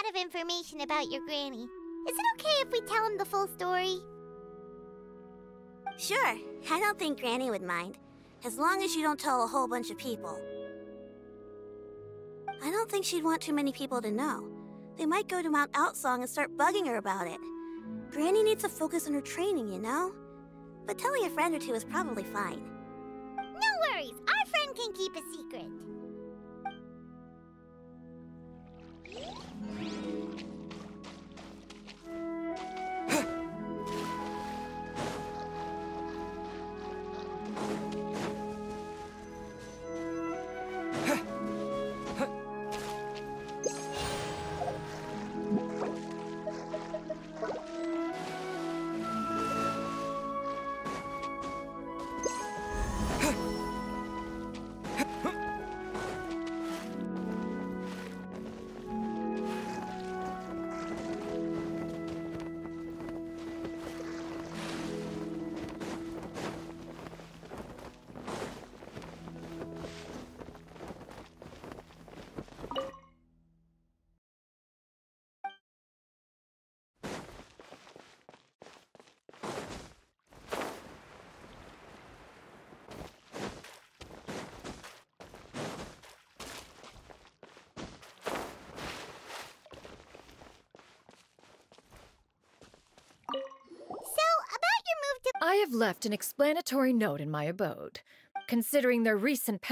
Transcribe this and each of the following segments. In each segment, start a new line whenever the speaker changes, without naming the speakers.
lot of information about your granny. Is it okay if we tell him the full story?
Sure, I don't think Granny would mind. As long as you don't tell a whole bunch of people. I don't think she'd want too many people to know. They might go to Mount Outsong and start bugging her about it. Granny needs to focus on her training, you know? But telling a friend or two is probably fine.
No worries, our friend can keep a secret.
I have left an explanatory note in my abode. Considering their recent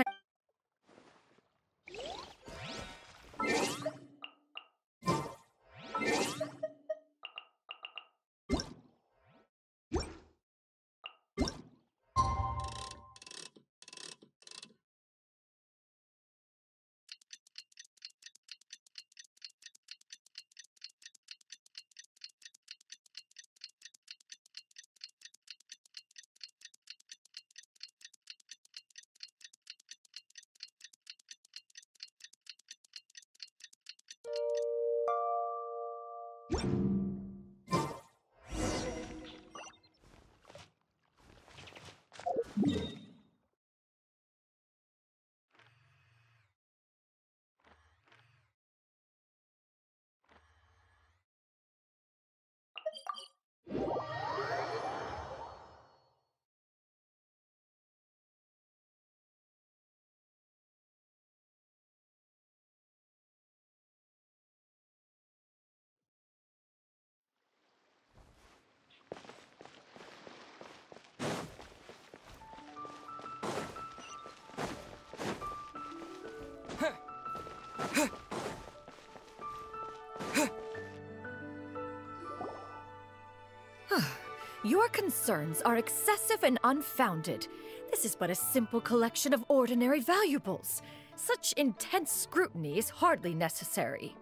Your concerns are excessive and unfounded. This is but a simple collection of ordinary valuables. Such intense scrutiny is hardly necessary.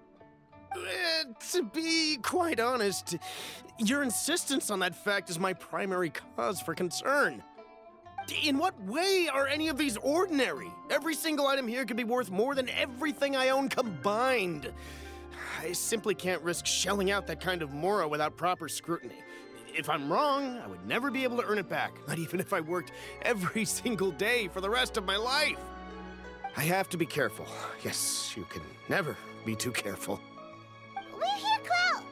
To be quite honest, your insistence on that fact is my primary cause for concern. In what way are any of these ordinary? Every single item here could be worth more than everything I own combined. I simply can't risk shelling out that kind of mora without proper scrutiny. If I'm wrong, I would never be able to earn it back, not even if I worked every single day for the rest of my life. I have to be careful. Yes, you can never be too careful.
We're here, Clout.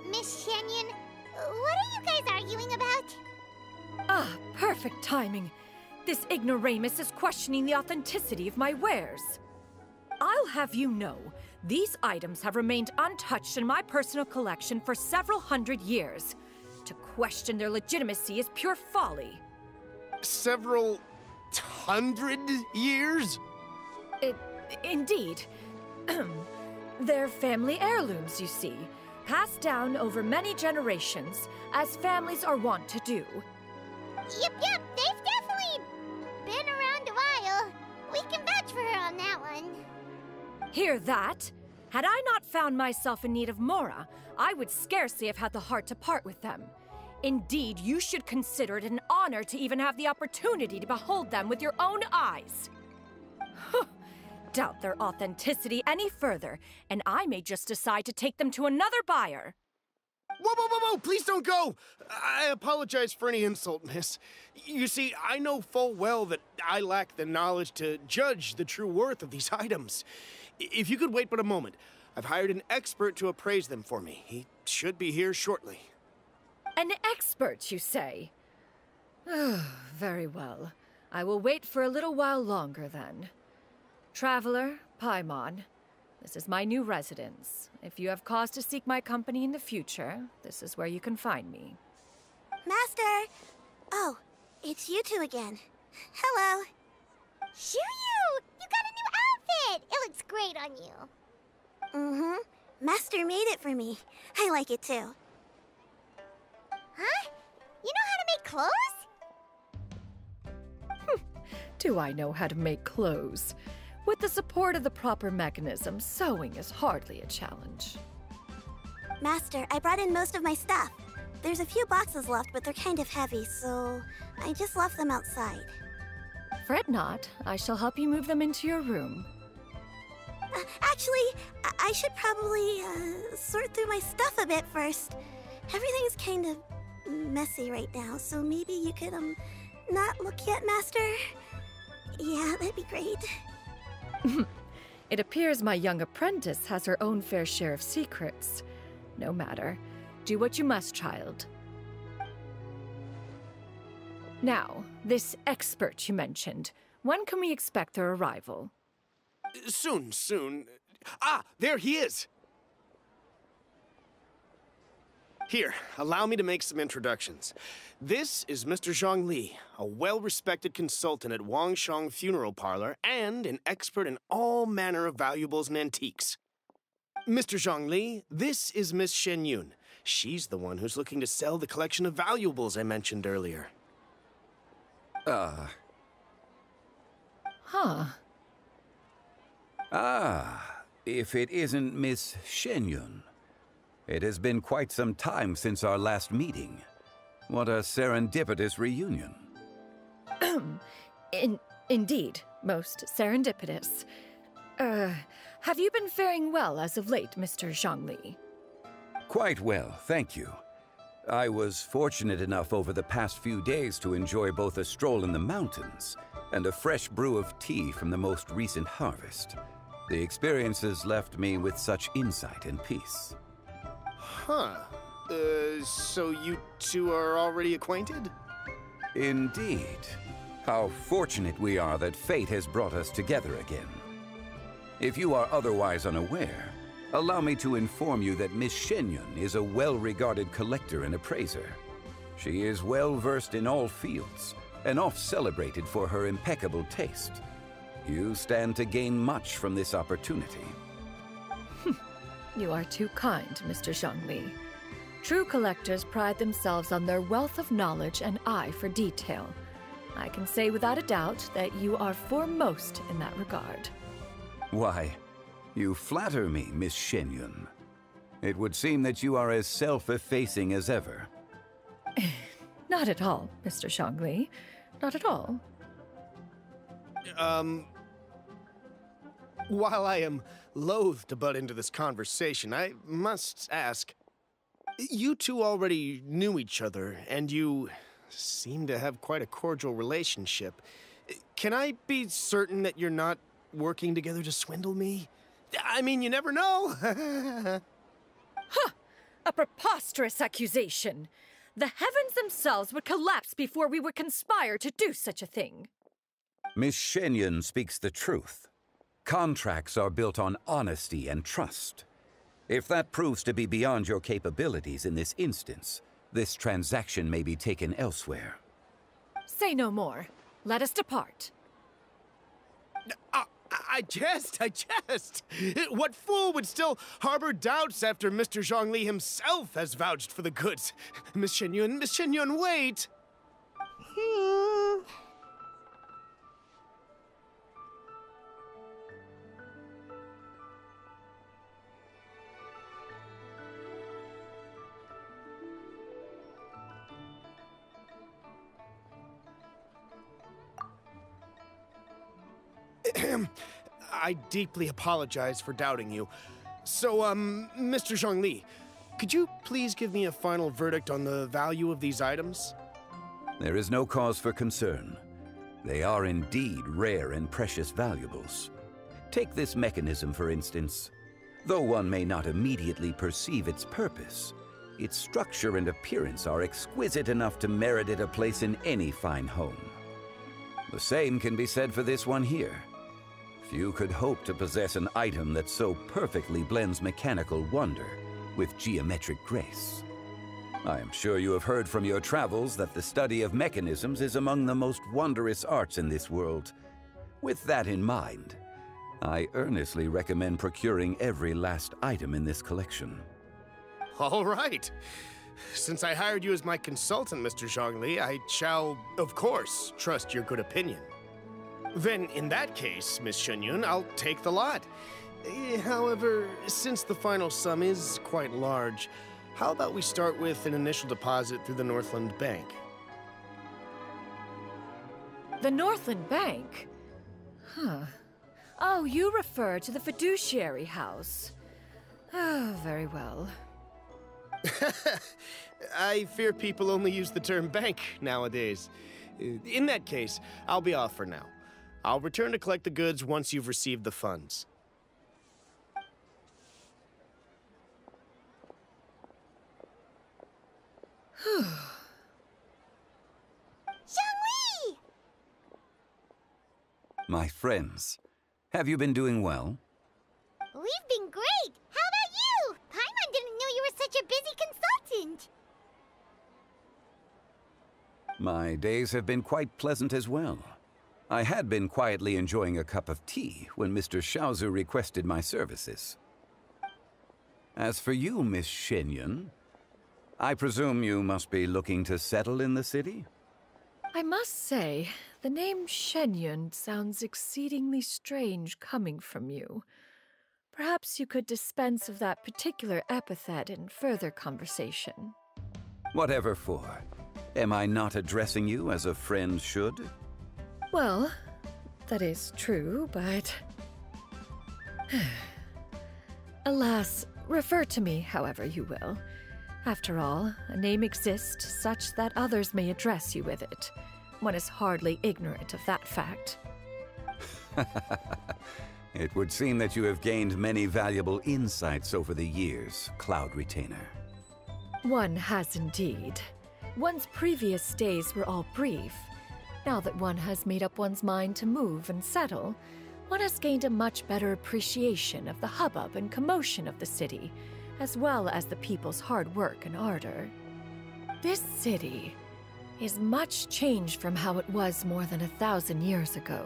Miss Shenyan, what are you guys arguing about?
Ah, perfect timing. This ignoramus is questioning the authenticity of my wares. I'll have you know, these items have remained untouched in my personal collection for several hundred years. To question their legitimacy is pure folly.
Several hundred years?
Indeed. They're family heirlooms, you see, passed down over many generations, as families are wont to do.
Yep, they've definitely been around a while. We can vouch for her on that one.
Hear that? Had I not found myself in need of mora, I would scarcely have had the heart to part with them. Indeed, you should consider it an honor to even have the opportunity to behold them with your own eyes. Doubt their authenticity any further, and I may just decide to take them to another buyer.
Whoa, please don't go! I apologize for any insult, miss. You see, I know full well that I lack the knowledge to judge the true worth of these items. If you could wait but a moment, I've hired an expert to appraise them for me. He should be here shortly.
An expert, you say? Very well. I will wait for a little while longer, then. Traveler, Paimon, this is my new residence. If you have cause to seek my company in the future, this is where you can find me.
Master! Oh, it's you two again. Hello.
Shoo-you! You got a new outfit! It looks great on you.
Mm-hmm. Master made it for me. I like it too.
Huh? You know how to make clothes?
Do I know how to make clothes? With the support of the proper mechanism, sewing is hardly a challenge.
Master, I brought in most of my stuff. There's a few boxes left, but they're kind of heavy, so I just left them outside.
Fret not. I shall help you move them into your room.
Actually, I should probably sort through my stuff a bit first. Everything's kind of messy right now, so maybe you could, not look yet, Master? Yeah, that'd be great.
It appears my young apprentice has her own fair share of secrets. No matter. Do what you must, child. Now, this expert you mentioned, when can we expect their arrival?
Soon. Ah, there he is! Here, allow me to make some introductions. This is Mr. Zhongli, a well-respected consultant at Wangshang Funeral Parlor and an expert in all manner of valuables and antiques. Mr. Zhongli, this is Miss Shenyun. She's the one who's looking to sell the collection of valuables I mentioned earlier.
If it isn't Miss Shenyun. It has been quite some time since our last meeting. What a serendipitous reunion.
Indeed, most serendipitous. Have you been faring well as of late, Mr. Zhongli?
Quite well, thank you. I was fortunate enough over the past few days to enjoy both a stroll in the mountains and a fresh brew of tea from the most recent harvest. The experiences left me with such insight and peace.
Huh. So you two are already acquainted?
Indeed. How fortunate we are that fate has brought us together again. If you are otherwise unaware, allow me to inform you that Miss Shenyun is a well-regarded collector and appraiser. She is well-versed in all fields, and oft-celebrated for her impeccable taste. You stand to gain much from this opportunity.
You are too kind, Mr. Zhongli. True collectors pride themselves on their wealth of knowledge and eye for detail. I can say without a doubt that you are foremost in that regard.
Why, you flatter me, Miss Shenyun. It would seem that you are as self-effacing as ever.
Not at all, Mr. Zhongli. Not at all.
While I am loath to butt into this conversation, I must ask, you two already knew each other, and you seem to have quite a cordial relationship. Can I be certain that you're not working together to swindle me? I mean, you never know.
Huh! A preposterous accusation. The heavens themselves would collapse before we would conspire to do such a thing.
Miss Shenyun speaks the truth. Contracts are built on honesty and trust. If that proves to be beyond your capabilities in this instance, this transaction may be taken elsewhere.
Say no more. Let us depart.
I jest. What fool would still harbor doubts after Mr. Zhongli himself has vouched for the goods? Miss Shenyun, wait! I deeply apologize for doubting you. So, Mr. Zhongli, could you please give me a final verdict on the value of these items?
There is no cause for concern. They are indeed rare and precious valuables. Take this mechanism, for instance. Though one may not immediately perceive its purpose, its structure and appearance are exquisite enough to merit it a place in any fine home. The same can be said for this one here. Few could hope to possess an item that so perfectly blends mechanical wonder with geometric grace. I am sure you have heard from your travels that the study of mechanisms is among the most wondrous arts in this world. With that in mind, I earnestly recommend procuring every last item in this collection.
All right. Since I hired you as my consultant, Mr. Zhongli, I shall, of course, trust your good opinion. Then, in that case, Miss Shenyun, I'll take the lot. However, since the final sum is quite large, how about we start with an initial deposit through the Northland Bank?
The Northland Bank? Huh. Oh, you refer to the fiduciary house. Oh, very well.
I fear people only use the term bank nowadays. In that case, I'll be off for now. I'll return to collect the goods once you've received the funds.
Zhongli!
My friends, have you been doing well?
We've been great! How about you? Paimon didn't know you were such a busy consultant!
My days have been quite pleasant as well. I had been quietly enjoying a cup of tea when Mr. Xiaozu requested my services. As for you, Miss Shenyun, I presume you must be looking to settle in the city?
I must say, the name Shenyun sounds exceedingly strange coming from you. Perhaps you could dispense of that particular epithet in further conversation.
Whatever for. Am I not addressing you as a friend should?
Well, that is true, but... Alas, refer to me however you will. After all, a name exists such that others may address you with it. One is hardly ignorant of that fact.
It would seem that you have gained many valuable insights over the years, Cloud Retainer.
One has indeed. One's previous stays were all brief. Now that one has made up one's mind to move and settle, one has gained a much better appreciation of the hubbub and commotion of the city, as well as the people's hard work and ardor. This city is much changed from how it was more than 1,000 years ago.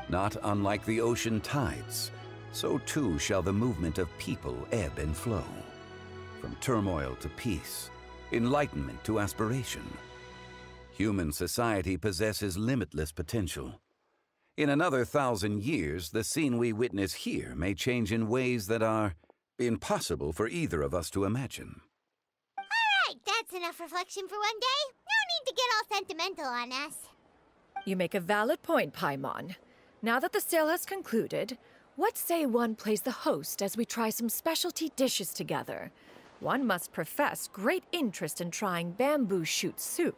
Not unlike the ocean tides, so too shall the movement of people ebb and flow. From turmoil to peace, enlightenment to aspiration. Human society possesses limitless potential. In another 1,000 years, the scene we witness here may change in ways that are impossible for either of us to imagine.
Alright, that's enough reflection for one day. No need to get all sentimental on us.
You make a valid point, Paimon. Now that the sale has concluded, what say one plays the host as we try some specialty dishes together? One must profess great interest in trying bamboo shoot soup.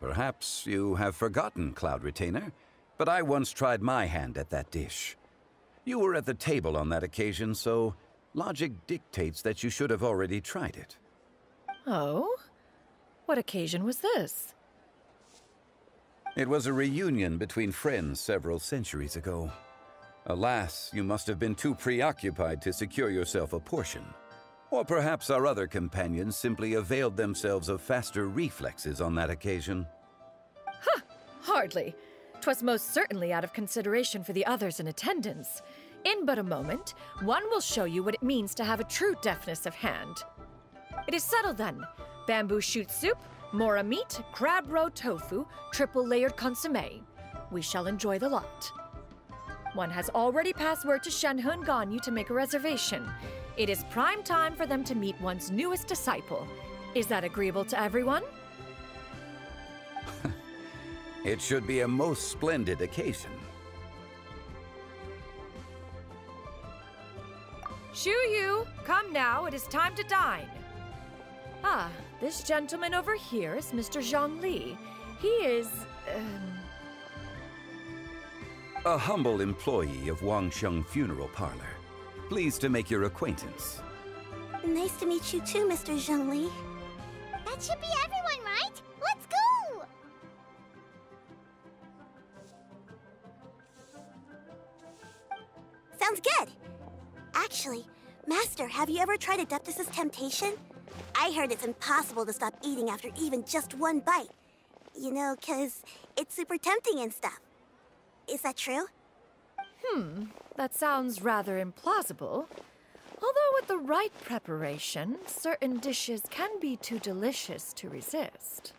Perhaps you have forgotten, Cloud Retainer, but I once tried my hand at that dish. You were at the table on that occasion, so logic dictates that you should have already tried it.
Oh? What occasion was this?
It was a reunion between friends several centuries ago. Alas, you must have been too preoccupied to secure yourself a portion. Or perhaps our other companions simply availed themselves of faster reflexes on that occasion.
Huh! Hardly. 'Twas most certainly out of consideration for the others in attendance. In but a moment, one will show you what it means to have a true deftness of hand. It is settled then. Bamboo shoot soup, mora meat, crab roe tofu, triple-layered consommé. We shall enjoy the lot. One has already passed word to Shenhe Ganyu to make a reservation. It is prime time for them to meet one's newest disciple. Is that agreeable to everyone?
It should be a most splendid occasion.
Shu Yu, come now, it is time to dine. Ah, this gentleman over here is Mr. Zhongli. He is,
A humble employee of Wangsheng Funeral Parlor. Pleased to make your acquaintance.
Nice to meet you too, Mr. Zhengli.
That should be everyone, right? Let's go!
Sounds good. Actually, Master, have you ever tried Adeptus' temptation? I heard it's impossible to stop eating after even just one bite. You know, 'cause it's super tempting and stuff. Is that true?
That sounds rather implausible. Although with the right preparation, certain dishes can be too delicious to resist.